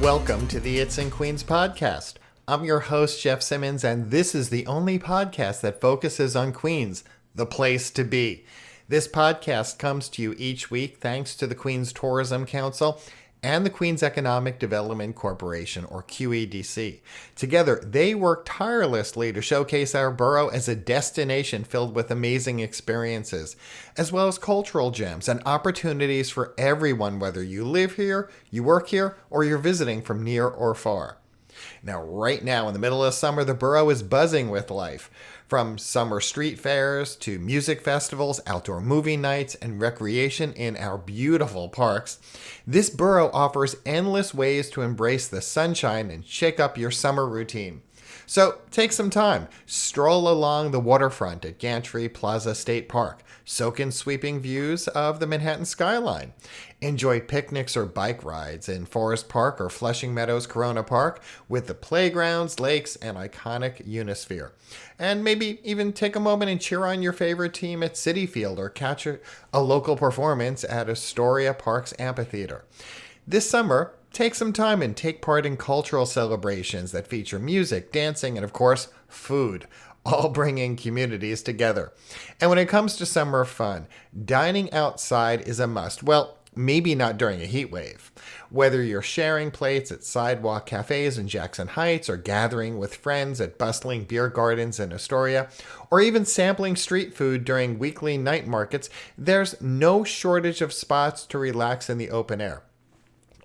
Welcome to the It's in Queens podcast. I'm your host, Jeff Simmons, and this is the only podcast that focuses on Queens, the place to be. This podcast comes to you each week thanks to the Queens Tourism Council and the Queens Economic Development Corporation, or QEDC. Together, they work tirelessly to showcase our borough as a destination filled with amazing experiences, as well as cultural gems and opportunities for everyone, whether you live here, you work here, or you're visiting from near or far. Now, right now, in the middle of summer, the borough is buzzing with life. From summer street fairs to music festivals, outdoor movie nights, and recreation in our beautiful parks, this borough offers endless ways to embrace the sunshine and shake up your summer routine. So take some time, stroll along the waterfront at Gantry Plaza State Park, soak in sweeping views of the Manhattan skyline, enjoy picnics or bike rides in Forest Park or Flushing Meadows Corona Park with the playgrounds, lakes, and iconic Unisphere. And maybe even take a moment and cheer on your favorite team at Citi Field or catch a local performance at Astoria Park's amphitheater. This summer, take some time and take part in cultural celebrations that feature music, dancing, and of course, food, all bringing communities together. And when it comes to summer fun, dining outside is a must. Well, maybe not during a heat wave. Whether you're sharing plates at sidewalk cafes in Jackson Heights or gathering with friends at bustling beer gardens in Astoria, or even sampling street food during weekly night markets, there's no shortage of spots to relax in the open air.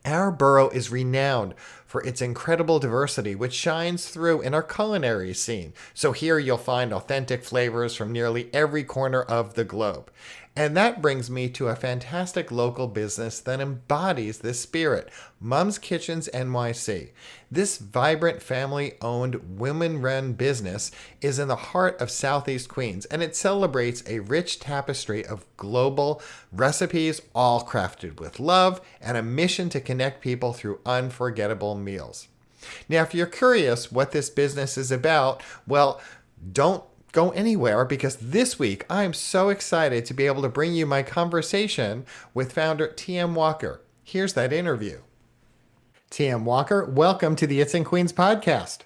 Our borough is renowned for its incredible diversity, which shines through in our culinary scene. So here you'll find authentic flavors from nearly every corner of the globe. And that brings me to a fantastic local business that embodies this spirit, MumsKitchensNYC. This vibrant family-owned, women-run business is in the heart of Southeast Queens, and it celebrates a rich tapestry of global recipes, all crafted with love and a mission to connect people through unforgettable meals. Now, if you're curious what this business is about, well, don't go anywhere, because this week I'm so excited to be able to bring you my conversation with founder T.M. Walker. Here's that interview. T.M. Walker, welcome to the It's in Queens podcast.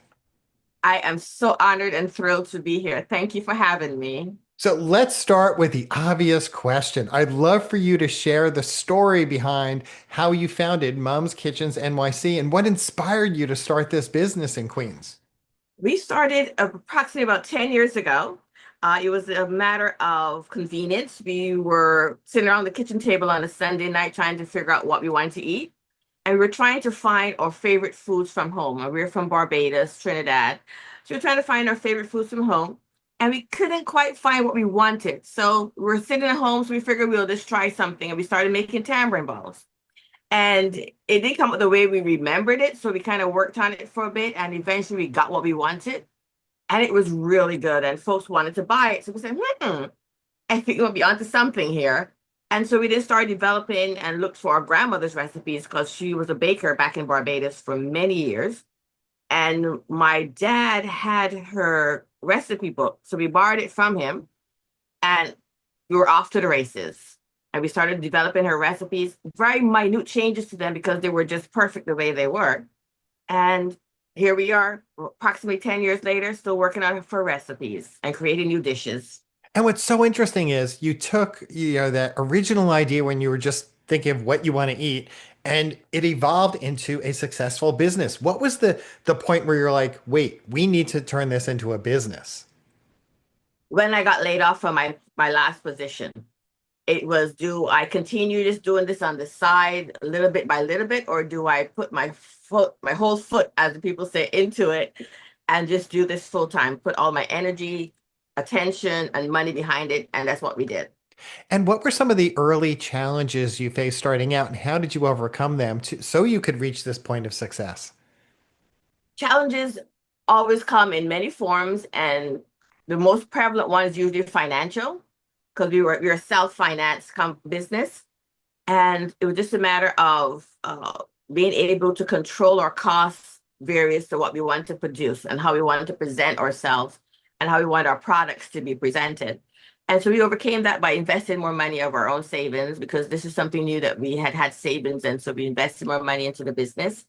I am so honored and thrilled to be here. Thank you for having me. So let's start with the obvious question. I'd love for you to share the story behind how you founded Mum's Kitchens NYC and what inspired you to start this business in Queens. We started approximately about 10 years ago. It was a matter of convenience. We were sitting around the kitchen table on a Sunday night trying to figure out what we wanted to eat. And we were trying to find our favorite foods from home. We were from Barbados, Trinidad. So we were trying to find our favorite foods from home. And we couldn't quite find what we wanted. So we were sitting at home, so we figured we'll just try something. And we started making tamarind balls. And it didn't come out the way we remembered it. So we kind of worked on it for a bit. And eventually we got what we wanted. And it was really good. And folks wanted to buy it. So we said, I think we'll be onto something here. And so we then started developing and looked for our grandmother's recipes, because she was a baker back in Barbados for many years. And my dad had her recipe book. So we borrowed it from him and we were off to the races. And we started developing her recipes, very minute changes to them because they were just perfect the way they were. And here we are, approximately 10 years later, still working on her recipes and creating new dishes. And what's so interesting is you took, that original idea when you were just thinking of what you want to eat, and it evolved into a successful business. What was the point where you're like, wait, we need to turn this into a business? When I got laid off from my last position, it was, do I continue just doing this on the side, little bit by little bit, or do I put my whole foot, as the people say, into it and just do this full time, put all my energy, attention, and money behind it? And that's what we did. And what were some of the early challenges you faced starting out, and how did you overcome them so you could reach this point of success? Challenges always come in many forms, and the most prevalent one is usually financial, because we were a self-financed business. And it was just a matter of being able to control our costs various to what we want to produce and how we wanted to present ourselves and how we want our products to be presented. And so we overcame that by investing more money of our own savings, because this is something new that we had savings. And so we invested more money into the business.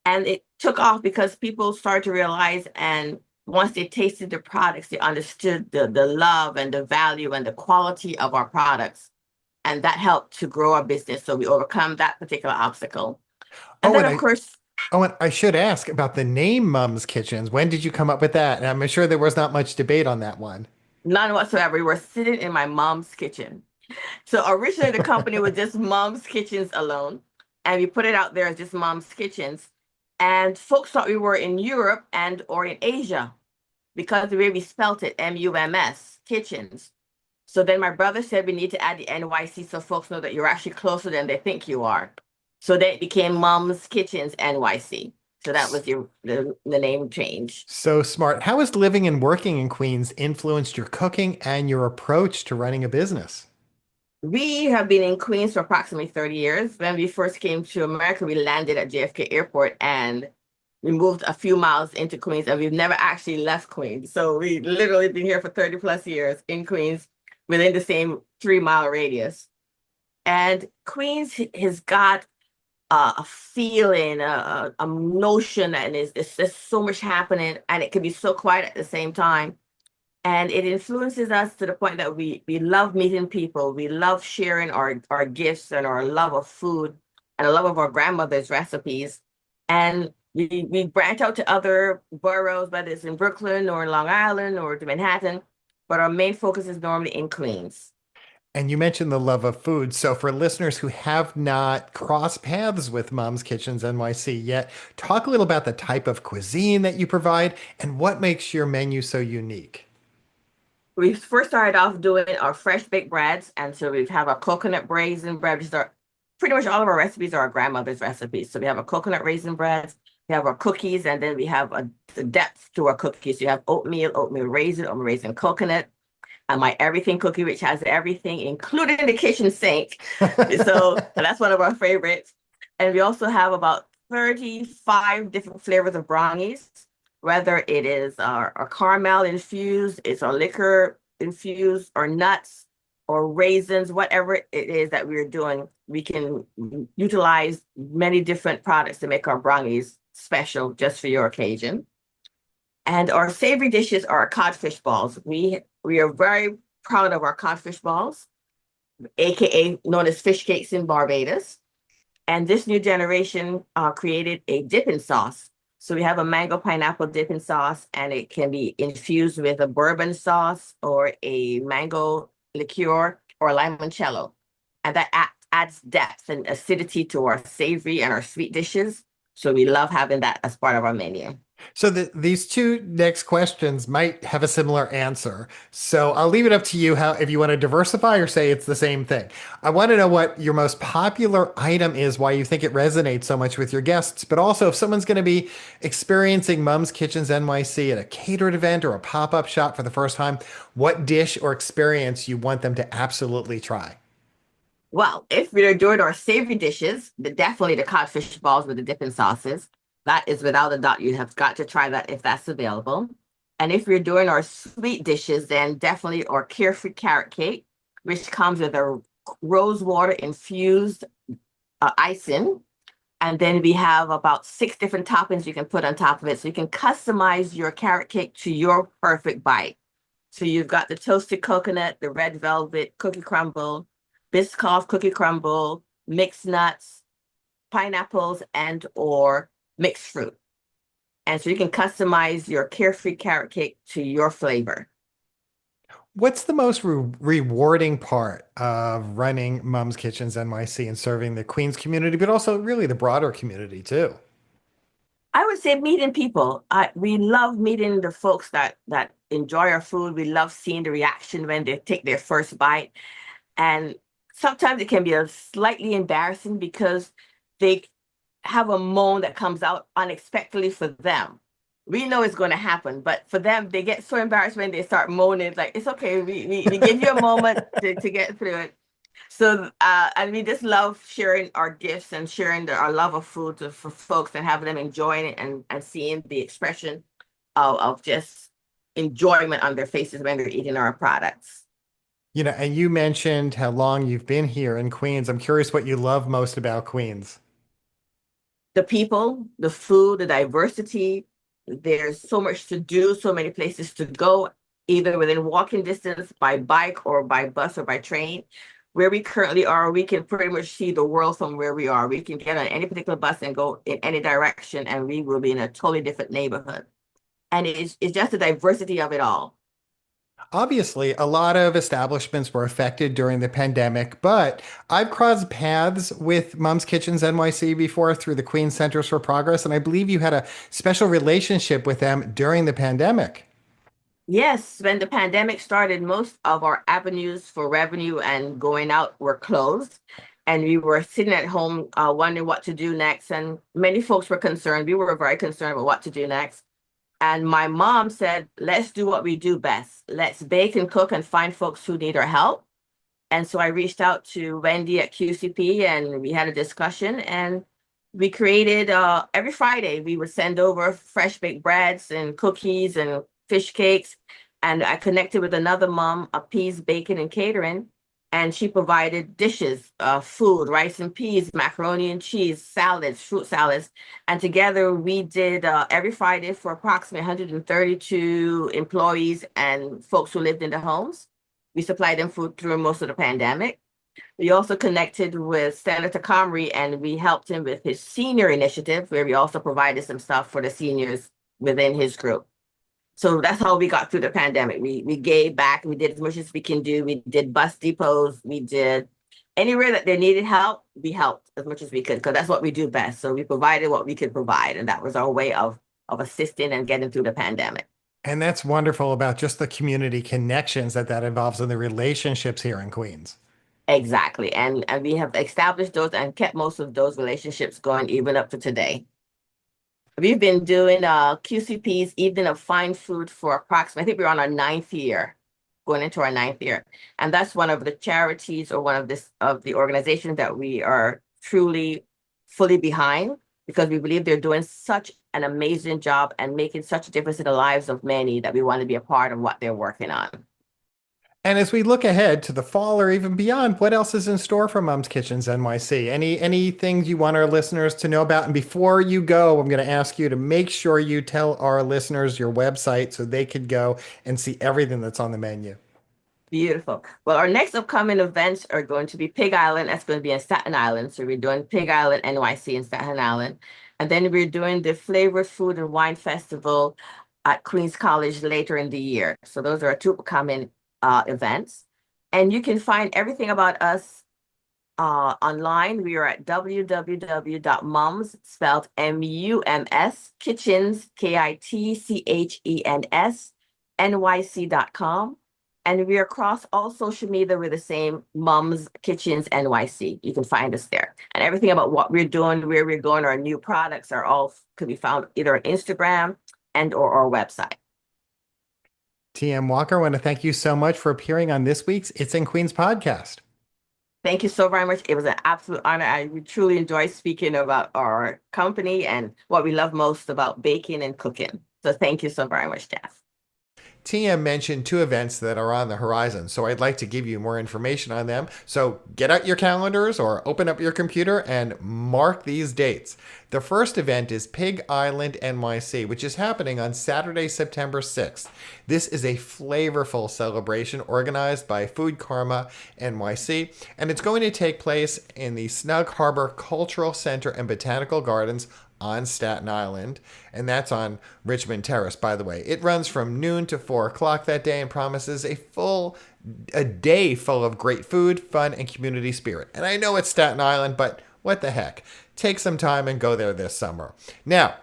And it took off because people started to realize, and once they tasted the products, they understood the love and the value and the quality of our products. And that helped to grow our business. So we overcome that particular obstacle. And Oh, then, and of I course, oh, and I should ask about the name Mum's Kitchens. When did you come up with that? And I'm sure there was not much debate on that one. none whatsoever. We were sitting in my mom's kitchen. So originally the company was just Mom's Kitchens alone, and we put it out there as just Mom's Kitchens. And folks thought we were in Europe and or in Asia because the way we spelt it, MUMS, kitchens. So then my brother said we need to add the NYC so folks know that you're actually closer than they think you are. So then it became Mom's Kitchens NYC. So that was the name change. So smart. How has living and working in Queens influenced your cooking and your approach to running a business? We have been in Queens for approximately 30 years. When we first came to America, we landed at JFK Airport and we moved a few miles into Queens and we've never actually left Queens. So we literally been here for 30 plus years in Queens within the same 3 mile radius. And Queens has got a feeling, a notion, and it's just so much happening and it can be so quiet at the same time. And it influences us to the point that we love meeting people. We love sharing our gifts and our love of food and a love of our grandmother's recipes. And we branch out to other boroughs, whether it's in Brooklyn or in Long Island or to Manhattan, but our main focus is normally in Queens. And you mentioned the love of food. So for listeners who have not crossed paths with Mom's Kitchens NYC yet, talk a little about the type of cuisine that you provide and what makes your menu so unique. We first started off doing our fresh baked breads, and so we have a coconut raisin bread. Pretty much all of our recipes are our grandmother's recipes. So we have a coconut raisin breads, we have our cookies, and then we have the depth to our cookies. So you have oatmeal raisin, coconut, and my everything cookie, which has everything, including the kitchen sink. So that's one of our favorites. And we also have about 35 different flavors of brownies, whether it is our caramel infused, it's our liquor infused, or nuts, or raisins, whatever it is that we're doing, we can utilize many different products to make our brownies special just for your occasion. And our savory dishes are our codfish balls. We are very proud of our codfish balls, aka known as fish cakes in Barbados. And this new generation created a dipping sauce. So we have a mango pineapple dipping sauce, and it can be infused with a bourbon sauce or a mango liqueur or limoncello. And that adds depth and acidity to our savory and our sweet dishes. So we love having that as part of our menu. So these two next questions might have a similar answer. So I'll leave it up to you how if you want to diversify or say it's the same thing. I want to know what your most popular item is, why you think it resonates so much with your guests, but also if someone's going to be experiencing Mum's Kitchens NYC at a catered event or a pop-up shop for the first time, what dish or experience you want them to absolutely try. Well, if we're doing our savory dishes, definitely the codfish balls with the dipping sauces. That is without a doubt. You have got to try that if that's available. And if we're doing our sweet dishes, then definitely our carefree carrot cake, which comes with a rose water infused icing. And then we have about 6 different toppings you can put on top of it. So you can customize your carrot cake to your perfect bite. So you've got the toasted coconut, the red velvet cookie crumble, Biscoff cookie crumble, mixed nuts, pineapples, and or mixed fruit. And so you can customize your carefree carrot cake to your flavor. What's the most rewarding part of running Mum's Kitchens NYC and serving the Queens community, but also really the broader community too? I would say meeting people. We love meeting the folks that enjoy our food. We love seeing the reaction when they take their first bite. And sometimes it can be a slightly embarrassing because they have a moan that comes out unexpectedly for them. We know it's going to happen, but for them, they get so embarrassed when they start moaning. Like, it's okay. We give you a moment to get through it. So, and we just love sharing our gifts and sharing our love of food for folks and having them enjoying it and seeing the expression of just enjoyment on their faces when they're eating our products. And you mentioned how long you've been here in Queens. I'm curious what you love most about Queens. The people, the food, the diversity. There's so much to do, so many places to go, either within walking distance, by bike or by bus or by train. Where we currently are, we can pretty much see the world from where we are. We can get on any particular bus and go in any direction, and we will be in a totally different neighborhood. And it's just the diversity of it all. Obviously, a lot of establishments were affected during the pandemic, but I've crossed paths with Mom's Kitchens NYC before through the Queens Centers for Progress, and I believe you had a special relationship with them during the pandemic. Yes, when the pandemic started, most of our avenues for revenue and going out were closed. And we were sitting at home wondering what to do next. And many folks were concerned. We were very concerned about what to do next. And my mom said, let's do what we do best. Let's bake and cook and find folks who need our help. And so I reached out to Wendy at QCP and we had a discussion and we created every Friday, we would send over fresh baked breads and cookies and fish cakes. And I connected with another mom, a peas, bacon, and catering. And she provided dishes, food, rice and peas, macaroni and cheese, salads, fruit salads. And together we did every Friday for approximately 132 employees and folks who lived in the homes. We supplied them food through most of the pandemic. We also connected with Senator Comrie and we helped him with his senior initiative, where we also provided some stuff for the seniors within his group. So that's how we got through the pandemic. We gave back, we did as much as we can do. We did bus depots, we did anywhere that they needed help, we helped as much as we could, because that's what we do best. So we provided what we could provide, and that was our way of assisting and getting through the pandemic. And that's wonderful about just the community connections that involves and the relationships here in Queens. Exactly. And we have established those and kept most of those relationships going even up to today. We've been doing QCP's Evening of Fine Food for approximately, I think we're on our ninth year, going into our ninth year. And that's one of the charities or one of the organizations that we are truly fully behind, because we believe they're doing such an amazing job and making such a difference in the lives of many that we want to be a part of what they're working on. And as we look ahead to the fall or even beyond, what else is in store for Mom's Kitchens NYC? Any things you want our listeners to know about? And before you go, I'm going to ask you to make sure you tell our listeners your website so they could go and see everything that's on the menu. Beautiful. Well, our next upcoming events are going to be Pig Island. That's going to be in Staten Island. So we're doing Pig Island NYC in Staten Island. And then we're doing the Flavored Food and Wine Festival at Queens College later in the year. So those are our two upcoming events. And you can find everything about us online. We are at www.mums, spelled MUMS, kitchens, KITCHENS, NYC.com. And we are across all social media with the same Mums Kitchens NYC. You can find us there. And everything about what we're doing, where we're going, our new products are all could be found either on Instagram and or our website. TM Walker, I want to thank you so much for appearing on this week's It's in Queens podcast. Thank you so very much. It was an absolute honor. I truly enjoy speaking about our company and what we love most about baking and cooking. So thank you so very much, Jeff. TM mentioned two events that are on the horizon, so I'd like to give you more information on them. So get out your calendars or open up your computer and mark these dates. The first event is Pig Island NYC, which is happening on Saturday, September 6th. This is a flavorful celebration organized by Food Karma NYC, and it's going to take place in the Snug Harbor Cultural Center and Botanical Gardens on Staten Island, and that's on Richmond Terrace, by the way. It runs from noon to 4 o'clock that day and promises a day full of great food, fun, and community spirit. And I know it's Staten Island, but what the heck? Take some time and go there this summer. Now,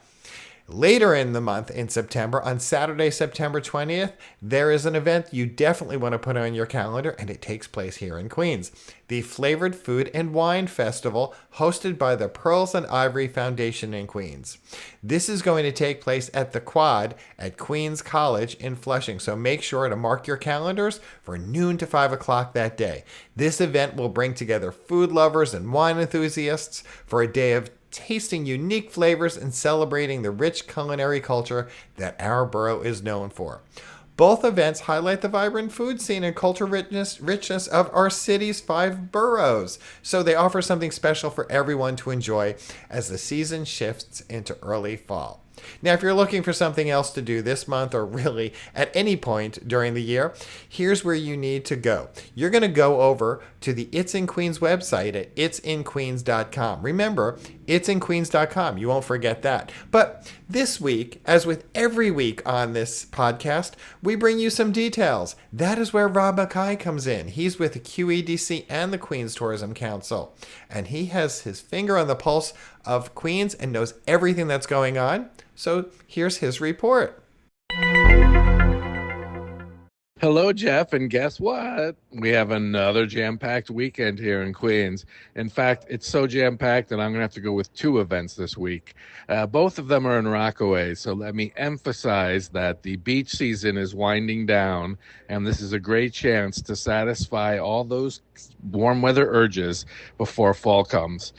later in the month, in September, on Saturday, September 20th, there is an event you definitely want to put on your calendar, and it takes place here in Queens. The Flavored Food and Wine Festival, hosted by the Pearls and Ivory Foundation in Queens. This is going to take place at the Quad at Queens College in Flushing, so make sure to mark your calendars for noon to 5 o'clock that day. This event will bring together food lovers and wine enthusiasts for a day of tasting unique flavors and celebrating the rich culinary culture that our borough is known for. Both events highlight the vibrant food scene and cultural richness of our city's 5 boroughs. So they offer something special for everyone to enjoy as the season shifts into early fall. Now, if you're looking for something else to do this month or really at any point during the year, here's where you need to go. You're going to go over to the It's in Queens website at itsinqueens.com. Remember, itsinqueens.com. You won't forget that. But this week, as with every week on this podcast, we bring you some details. That is where Rob Mackay comes in. He's with the QEDC and the Queens Tourism Council, and he has his finger on the pulse of Queens and knows everything that's going on. So here's his report. Hello, Jeff, and guess what? We have another jam-packed weekend here in Queens. In fact, it's so jam-packed that I'm going to have to go with 2 events this week. Both of them are in Rockaway, so let me emphasize that the beach season is winding down, and this is a great chance to satisfy all those warm weather urges before fall comes.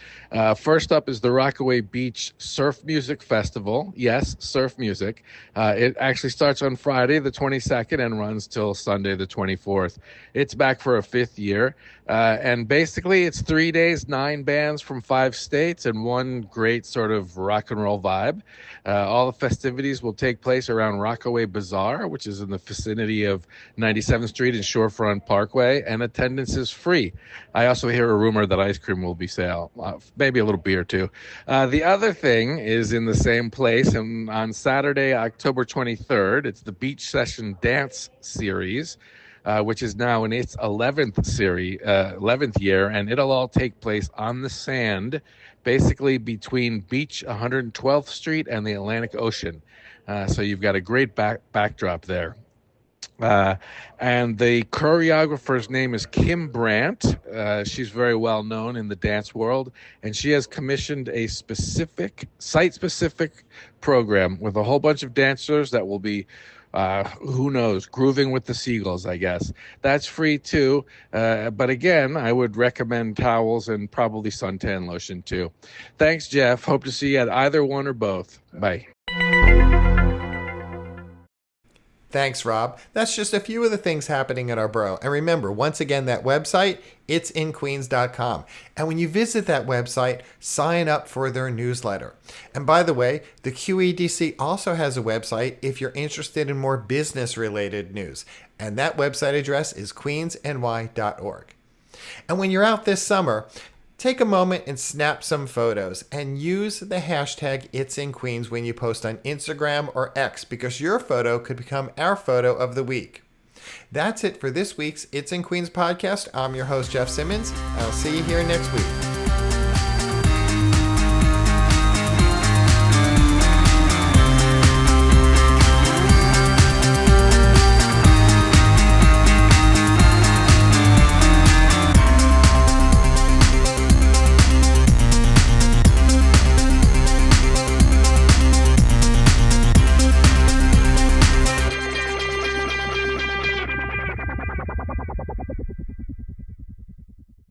First up is the Rockaway Beach Surf Music Festival. Yes, surf music. It actually starts on Friday, the 22nd, and runs till Sunday, the 24th. It's back for a 5th year. And basically, it's 3 days, 9 bands from 5 states, and one great sort of rock and roll vibe. All the festivities will take place around Rockaway Bazaar, which is in the vicinity of 97th Street and Shorefront Parkway, and attendance is free. I also hear a rumor that ice cream will be sale, maybe a little beer too. The other thing is in the same place, and on Saturday, October 23rd, it's the Beach Session Dance Series, which is now in its 11th year, and it'll all take place on the sand, basically between Beach 112th Street and the Atlantic Ocean. So you've got a great backdrop there. And the choreographer's name is Kim Brandt. She's very well known in the dance world, and she has commissioned a site-specific program with a whole bunch of dancers that will be who knows, grooving with the seagulls, I guess. That's free too. But again, I would recommend towels and probably suntan lotion too. Thanks, Jeff. Hope to see you at either one or both. Bye. Thanks, Rob. That's just a few of the things happening at our borough. And remember, once again, that website, itsinqueens.com. And when you visit that website, sign up for their newsletter. And by the way, the QEDC also has a website if you're interested in more business-related news. And that website address is queensny.org. And when you're out this summer, take a moment and snap some photos and use the hashtag #It'sInQueens when you post on Instagram or X, because your photo could become our photo of the week. That's it for this week's It's in Queens podcast. I'm your host, Jeff Simmons. I'll see you here next week.